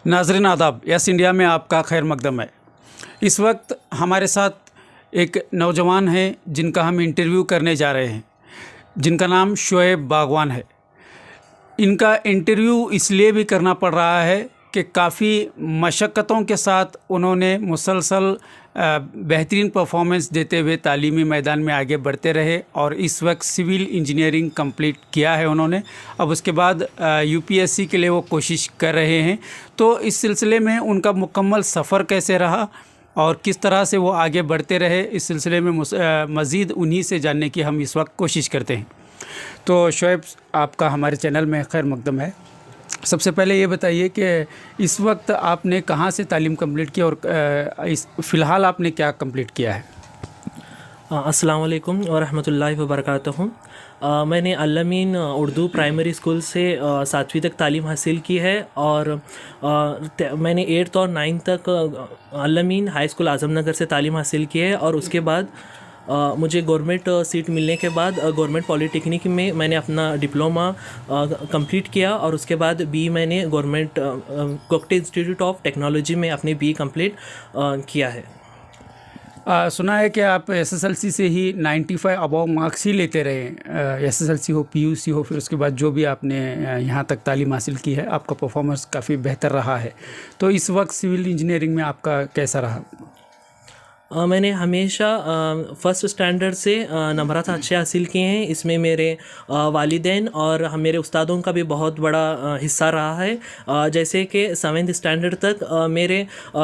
नाज़रीन आदाब, yes India में आपका खैर मकदम है। इस वक्त हमारे साथ एक नौजवान है जिनका हम इंटरव्यू करने जा रहे हैं, जिनका नाम शोएब बागवान है। इनका इंटरव्यू इसलिए भी करना पड़ रहा है कि काफ़ी मशक्क़तों के साथ उन्होंने मुसलसल बेहतरीन परफॉर्मेंस देते हुए तालीमी मैदान में आगे बढ़ते रहे और इस वक्त सिविल इंजीनियरिंग कंप्लीट किया है उन्होंने। अब उसके बाद यूपीएससी के लिए वो कोशिश कर रहे हैं। तो इस सिलसिले में उनका मुकम्मल सफ़र कैसे रहा और किस तरह से वो आगे बढ़ते रहे, इस सिलसिले में मज़ीद उन्हीं से जानने की हम इस वक्त कोशिश करते हैं। तो शोएब, आपका हमारे चैनल में खैर मकदम है। सबसे पहले ये बताइए कि इस वक्त आपने कहाँ से तालीम कंप्लीट की और फ़िलहाल आपने क्या कंप्लीट किया है? अस्सलाम वालेकुम व रहमतुल्लाहि व बरकातहू। मैंने अल-अमीन उर्दू प्राइमरी स्कूल से 7वीं तक तालीम हासिल की है और मैंने 8th और 9th तक अल-अमीन हाई स्कूल आज़म नगर से तालीम हासिल की है और उसके बाद मुझे गवर्नमेंट सीट मिलने के बाद गवर्नमेंट पॉलिटेक्निक में मैंने अपना डिप्लोमा कंप्लीट किया और उसके बाद बी मैंने गवर्नमेंट कोक्टे इंस्टीट्यूट ऑफ टेक्नोलॉजी में अपने बी कंप्लीट किया है। सुना है कि आप एसएसएलसी से ही 95 अबव मार्क्स ही लेते रहे। एसएसएलसी हो, पीयूसी हो, फिर उसके बाद जो भी आपने यहाँ तक तालीम हासिल की है, आपका परफॉर्मेंस काफ़ी बेहतर रहा है। तो इस वक्त सिविल इंजीनियरिंग में आपका कैसा रहा? मैंने हमेशा फ़र्स्ट स्टैंडर्ड से नंबरात अच्छे हासिल किए हैं। इसमें मेरे वालिदैन और मेरे उस्तादों का भी बहुत बड़ा हिस्सा रहा है। जैसे कि 7th स्टैंडर्ड तक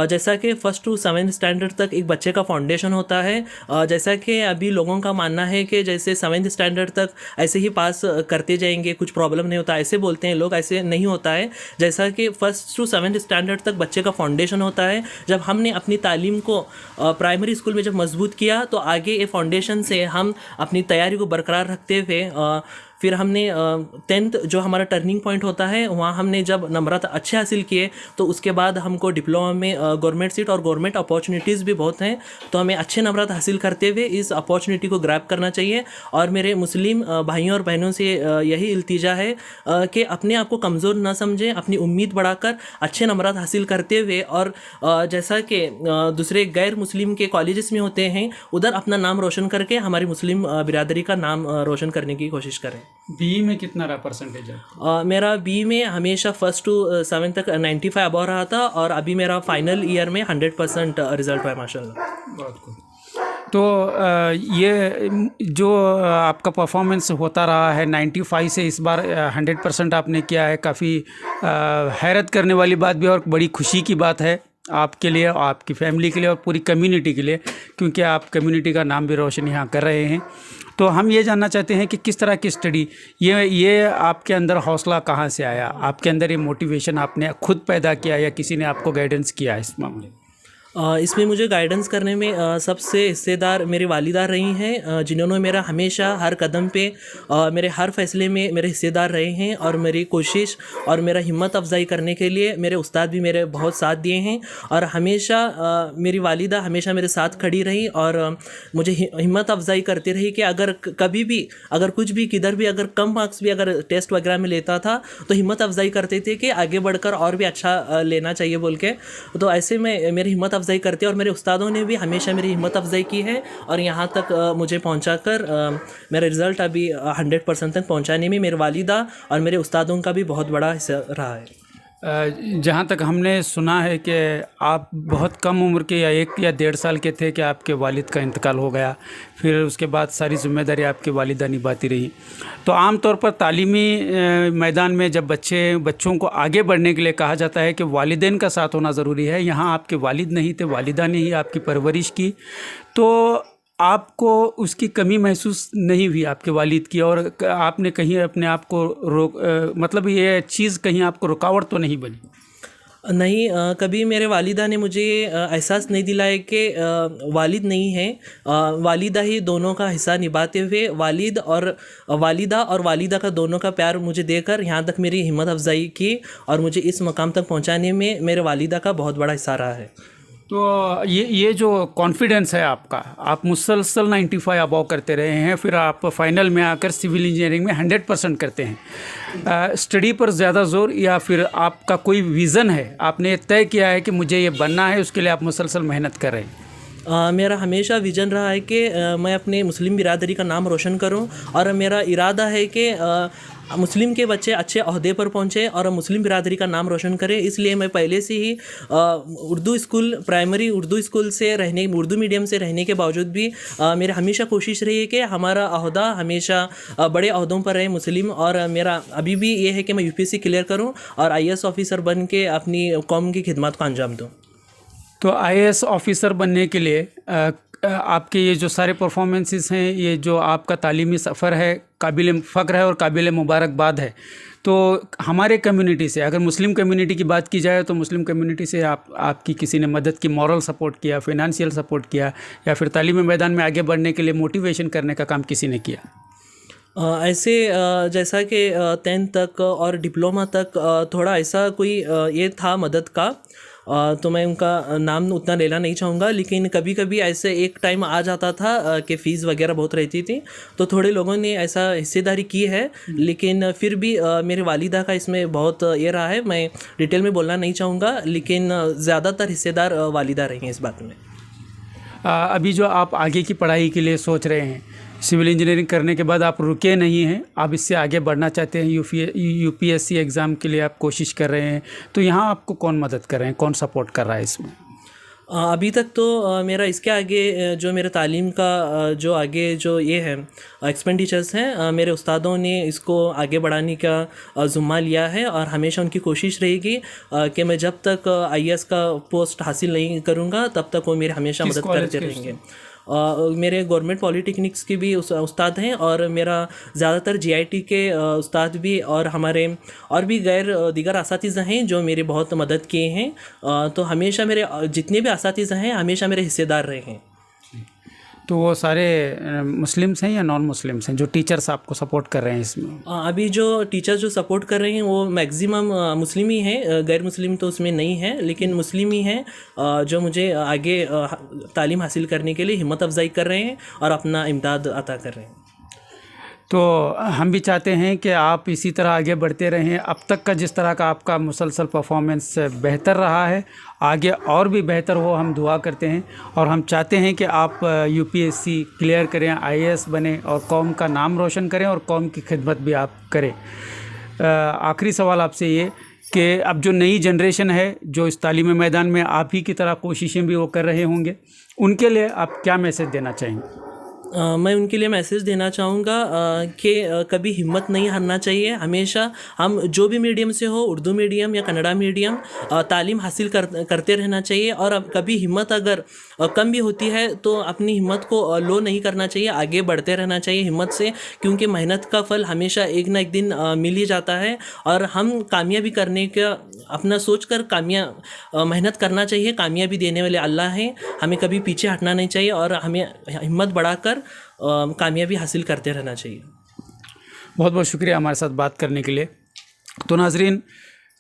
जैसा कि फ़र्स्ट टू 7th स्टैंडर्ड तक एक बच्चे का फाउंडेशन होता है। जैसा कि अभी लोगों का मानना है कि जैसे 7th स्टैंडर्ड तक ऐसे ही पास करते जाएंगे, कुछ प्रॉब्लम नहीं होता, ऐसे बोलते हैं लोग। ऐसे नहीं होता है। जैसा कि फ़र्स्ट टू 7th स्टैंडर्ड तक बच्चे का फाउंडेशन होता है। जब हमने अपनी तालीम को प्राइमरी स्कूल में जब मजबूत किया तो आगे ये फाउंडेशन से हम अपनी तैयारी को बरकरार रखते हुए फिर हमने 10th जो हमारा टर्निंग पॉइंट होता है, वहाँ हमने जब नंबरात अच्छे हासिल किए तो उसके बाद हमको डिप्लोमा में गवर्नमेंट सीट और गवर्नमेंट अपॉर्चुनिटीज़ भी बहुत हैं। तो हमें अच्छे नंबरात हासिल करते हुए इस अपॉर्चुनिटी को ग्रैब करना चाहिए। और मेरे मुस्लिम भाइयों और बहनों से यही इल्तिजा है कि अपने आप को कमज़ोर ना समझें, अपनी उम्मीद बढ़ाकर अच्छे नंबरात हासिल करते हुए और जैसा कि दूसरे गैर मुस्लिम के कॉलेजेस में होते हैं, उधर अपना नाम रोशन करके हमारी मुस्लिम बिरादरी का नाम रोशन करने की कोशिश करें। बी में कितना रहा परसेंटेज है? मेरा बी में हमेशा फर्स्ट टू 7th तक 95 अबव रहा था और अभी मेरा फाइनल ईयर में 100% रिजल्ट है माशाल्लाह। बहुत खूब। तो ये जो आपका परफॉर्मेंस होता रहा है 95 से इस बार 100% आपने किया है, काफ़ी हैरत करने वाली बात भी और बड़ी खुशी की बात है आपके लिए, आपकी फैमिली के लिए और पूरी कम्युनिटी के लिए, क्योंकि आप कम्युनिटी का नाम भी रोशन यहाँ कर रहे हैं। तो हम ये जानना चाहते हैं कि किस तरह की स्टडी, ये आपके अंदर हौसला कहाँ से आया? आपके अंदर ये मोटिवेशन आपने खुद पैदा किया या किसी ने आपको गाइडेंस किया इस मामले में? इसमें मुझे गाइडेंस करने में सबसे हिस्सेदार मेरी वालिदा रही हैं, जिन्होंने मेरा हमेशा हर कदम पे मेरे हर फैसले में मेरे हिस्सेदार रहे हैं और मेरी कोशिश और मेरा हिम्मत अफजाई करने के लिए मेरे उस्ताद भी मेरे बहुत साथ दिए हैं। और हमेशा मेरी वालिदा हमेशा मेरे साथ खड़ी रही और मुझे हिम्मत अफजाई करती रही कि अगर कभी भी अगर कुछ भी किधर भी अगर कम मार्क्स भी अगर टेस्ट वगैरह में लेता था तो हिम्मत अफजाई करते थे कि आगे बढ़कर और भी अच्छा लेना चाहिए बोल के। तो ऐसे में मेरी हिम्मत अफजाई करते हैं और मेरे उस्तादों ने भी हमेशा मेरी हिम्मत अफजाई की है और यहाँ तक मुझे पहुँचाकर मेरा रिज़ल्ट अभी 100% तक पहुँचाने में मेरे वालिदा और मेरे उस्तादों का भी बहुत बड़ा हिस्सा रहा है। जहाँ तक हमने सुना है कि आप बहुत कम उम्र के या 1 या 1.5 साल के थे कि आपके वालिद का इंतकाल हो गया, फिर उसके बाद सारी जिम्मेदारी आपकी वालिदा निभाती रही। तो आम तौर पर तालीमी मैदान में जब बच्चों को आगे बढ़ने के लिए कहा जाता है कि वालिदैन का साथ होना ज़रूरी है, यहाँ आपके वालिद नहीं थे, वालिदा ने ही आपकी परवरिश की, तो आपको उसकी कमी महसूस नहीं हुई आपके वालिद की और आपने कहीं अपने आप को मतलब ये चीज़ कहीं आपको रुकावट तो नहीं बनी? नहीं, कभी मेरे वालिदा ने मुझे एहसास नहीं दिलाया कि वालिद नहीं है, वालिदा ही दोनों का हिस्सा निभाते हुए वालिदा और वालिदा का दोनों का प्यार मुझे देकर यहाँ तक मेरी हिम्मत अफजाई की और मुझे इस मकाम तक पहुँचाने में मेरे वालिदा का बहुत बड़ा हिस्सा रहा है। तो ये जो कॉन्फिडेंस है आपका, आप मुसलसल 95 अबव करते रहे हैं, फिर आप फाइनल में आकर सिविल इंजीनियरिंग में 100% करते हैं। स्टडी पर ज़्यादा जोर या फिर आपका कोई विज़न है, आपने तय किया है कि मुझे ये बनना है, उसके लिए आप मुसलसल मेहनत कर रहे हैं? मेरा हमेशा विजन रहा है कि मैं अपने मुस्लिम बिरादरी का नाम रोशन करूं, और मेरा इरादा है कि मुस्लिम के बच्चे अच्छे ओहदे पर पहुंचे और मुस्लिम बिरादरी का नाम रोशन करें। इसलिए मैं पहले से ही Urdu school, primary Urdu school से रहने, उर्दू मीडियम से रहने के बावजूद भी मेरा हमेशा कोशिश रही है कि हमारा ओहदा हमेशा बड़े ओहदों पर रहे मुस्लिम। और मेरा अभी भी ये है कि मैं यूपीएससी क्लियर करूँ और आईएएस ऑफिसर बन के अपनी कौम की खिदमत को अंजाम दूँ। तो आईएएस ऑफिसर बनने के लिए आपके ये जो सारे परफॉर्मेंसेस हैं, ये जो आपका तालीमी सफ़र है, काबिल फ़ख्र है और काबिल मुबारकबाद है। तो हमारे कम्युनिटी से, अगर मुस्लिम कम्युनिटी की बात की जाए तो मुस्लिम कम्युनिटी से आपकी किसी ने मदद की, मॉरल सपोर्ट किया, फिनेंशियल सपोर्ट किया, या फिर तालीमी मैदान में आगे बढ़ने के लिए मोटिवेशन करने का काम किसी ने किया? ऐसे जैसा कि 10th तक और डिप्लोमा तक थोड़ा ऐसा कोई ये था मदद का, तो मैं उनका नाम उतना लेना नहीं चाहूँगा, लेकिन कभी कभी ऐसे एक टाइम आ जाता था कि फ़ीस वगैरह बहुत रहती थी, तो थोड़े लोगों ने ऐसा हिस्सेदारी की है। लेकिन फिर भी मेरे वालिदा का इसमें बहुत ये रहा है, मैं डिटेल में बोलना नहीं चाहूँगा, लेकिन ज़्यादातर हिस्सेदार वालिदा रही हैं इस बात में। अभी जो आप आगे की पढ़ाई के लिए सोच रहे हैं, सिविल इंजीनियरिंग करने के बाद आप रुके नहीं हैं, आप इससे आगे बढ़ना चाहते हैं, यूपीएससी एग्ज़ाम के लिए आप कोशिश कर रहे हैं, तो यहाँ आपको कौन मदद कर रहे हैं, कौन सपोर्ट कर रहा है इसमें? अभी तक तो मेरा इसके आगे जो मेरे तालीम का जो आगे जो ये है एक्सपेंडिचर्स हैं, मेरे उस्तादों ने इसको आगे बढ़ाने का ज़ुम्मा लिया है, और हमेशा उनकी कोशिश रहेगी कि मैं जब तक आईएएस का पोस्ट हासिल नहीं करूँगा तब तक वो मेरे हमेशा मदद करते रहेंगे। मेरे गवर्नमेंट पॉलिटेक्निक्स के भी उस्ताद हैं, और मेरा ज़्यादातर जीआईटी के उस्ताद भी और हमारे और भी दीगर असातिज़ा हैं जो मेरी बहुत मदद किए हैं। तो हमेशा मेरे जितने भी असातिज़ा हैं हमेशा मेरे हिस्सेदार रहे हैं। तो वो सारे मुस्लिम्स हैं या नॉन मुस्लिम्स हैं जो टीचर्स आपको सपोर्ट कर रहे हैं इसमें? अभी जो टीचर्स जो सपोर्ट कर रहे हैं वो मैक्सिमम मुस्लिम ही हैं, गैर मुस्लिम तो उसमें नहीं है, लेकिन मुस्लिम ही हैं जो मुझे आगे तालीम हासिल करने के लिए हिम्मत अफजाई कर रहे हैं और अपना इमदाद अता कर रहे हैं। तो हम भी चाहते हैं कि आप इसी तरह आगे बढ़ते रहें। अब तक का जिस तरह का आपका मुसलसल परफॉर्मेंस बेहतर रहा है, आगे और भी बेहतर हो, हम दुआ करते हैं। और हम चाहते हैं कि आप यूपीएससी क्लियर करें, आईएएस बने और कौम का नाम रोशन करें और कौम की खिदमत भी आप करें। आखिरी सवाल आपसे ये कि अब जो नई जनरेशन है जो इस तालीमी मैदान में आप ही की तरह कोशिशें भी वो कर रहे होंगे, उनके लिए आप क्या मैसेज देना चाहेंगे? मैं उनके लिए मैसेज देना चाहूँगा कि कभी हिम्मत नहीं हारना चाहिए। हमेशा हम जो भी मीडियम से हो, उर्दू मीडियम या कन्नड़ा मीडियम, तालीम हासिल करते रहना चाहिए। और अब कभी हिम्मत अगर कम भी होती है तो अपनी हिम्मत को लो नहीं करना चाहिए, आगे बढ़ते रहना चाहिए हिम्मत से, क्योंकि मेहनत का फल हमेशा एक ना एक दिन मिल ही जाता है। और हम कामयाबी करने का अपना सोच कर मेहनत करना चाहिए। कामयाबी देने वाले अल्लाह हैं, हमें कभी पीछे हटना नहीं चाहिए और हमें हिम्मत बढ़ाकर कामयाबी हासिल करते रहना चाहिए। बहुत बहुत शुक्रिया हमारे साथ बात करने के लिए। तो नाजरीन,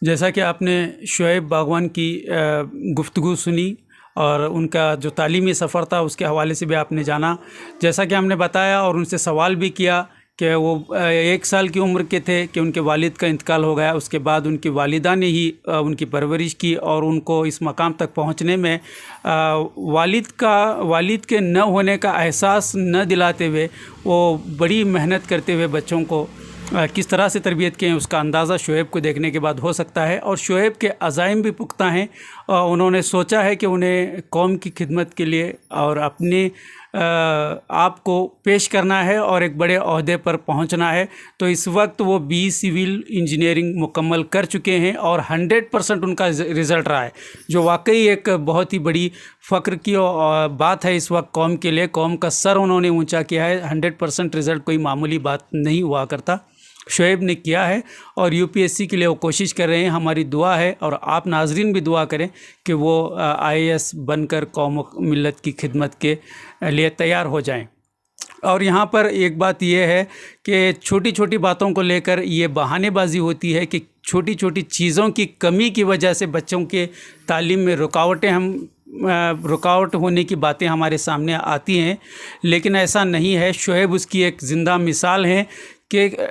जैसा कि आपने शुएब बागवान की गुफ्तगू सुनी और उनका जो तालीमी सफ़र था उसके हवाले से भी आपने जाना, जैसा कि हमने बताया और उनसे सवाल भी किया कि वो 1 साल की उम्र के थे कि उनके वालिद का इंतकाल हो गया। उसके बाद उनकी वालिदा ने ही उनकी परवरिश की और उनको इस मकाम तक पहुंचने में वालिद के न होने का एहसास न दिलाते हुए वो बड़ी मेहनत करते हुए बच्चों को किस तरह से तरबियत किए उसका अंदाज़ा शुएब को देखने के बाद हो सकता है। और शुएब के अज़ाइम भी पुख्ता हैं। उन्होंने सोचा है कि उन्हें कौम की खिदमत के लिए और अपने आप को पेश करना है और एक बड़े ओहदे पर पहुंचना है। तो इस वक्त वो BE सिविल इंजीनियरिंग मुकम्मल कर चुके हैं और 100% उनका रिज़ल्ट रहा है, जो वाकई एक बहुत ही बड़ी फ़ख्र की बात है इस वक्त कौम के लिए। कौम का सर उन्होंने ऊंचा किया है। 100% रिज़ल्ट कोई मामूली बात नहीं हुआ करता। शुएब ने किया है और यूपीएससी के लिए वो कोशिश कर रहे हैं। हमारी दुआ है और आप नाजरीन भी दुआ करें कि वो आईएएस बनकर कौम मिल्लत की खिदमत के लिए तैयार हो जाएं। और यहाँ पर एक बात यह है कि छोटी छोटी बातों को लेकर ये बहानेबाजी होती है कि छोटी छोटी चीज़ों की कमी की वजह से बच्चों के तालीम में रुकावटें हम रुकावट होने की बातें हमारे सामने आती हैं, लेकिन ऐसा नहीं है। शोएब उसकी एक ज़िंदा मिसाल है कि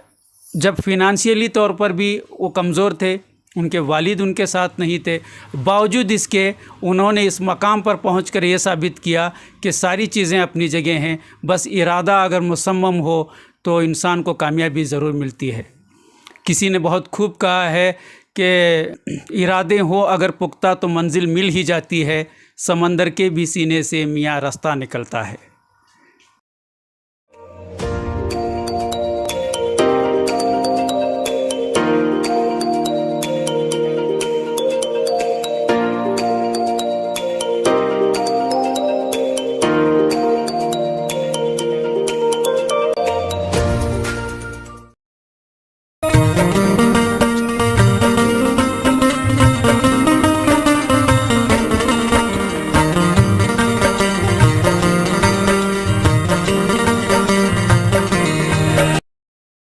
जब फिनंशियली तौर पर भी वो कमज़ोर थे, उनके वालिद उनके साथ नहीं थे, बावजूद इसके उन्होंने इस मकाम पर पहुंचकर ये साबित किया कि सारी चीज़ें अपनी जगह हैं। बस इरादा अगर मुसम्मम हो तो इंसान को कामयाबी ज़रूर मिलती है। किसी ने बहुत खूब कहा है कि इरादे हो अगर पुख्ता तो मंजिल मिल ही जाती है, समंदर के भी सीने से मियाँ रास्ता निकलता है।